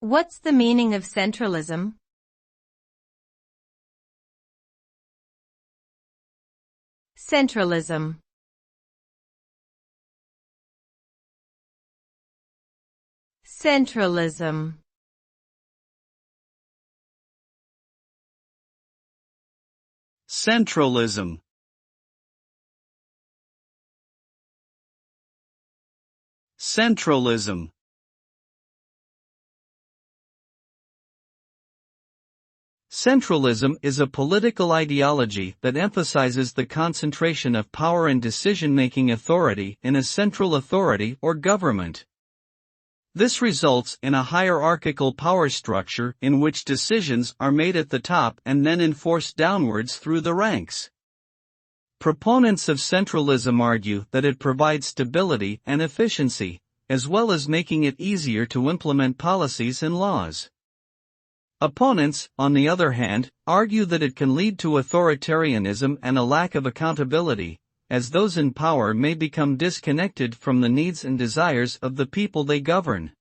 What's the meaning of centralism? Centralism. Centralism. Centralism. Centralism. Centralism is a political ideology that emphasizes the concentration of power and decision-making authority in a central authority or government. This results in a hierarchical power structure in which decisions are made at the top and then enforced downwards through the ranks. Proponents of centralism argue that it provides stability and efficiency, as well as making it easier to implement policies and laws. Opponents, on the other hand, argue that it can lead to authoritarianism and a lack of accountability, as those in power may become disconnected from the needs and desires of the people they govern.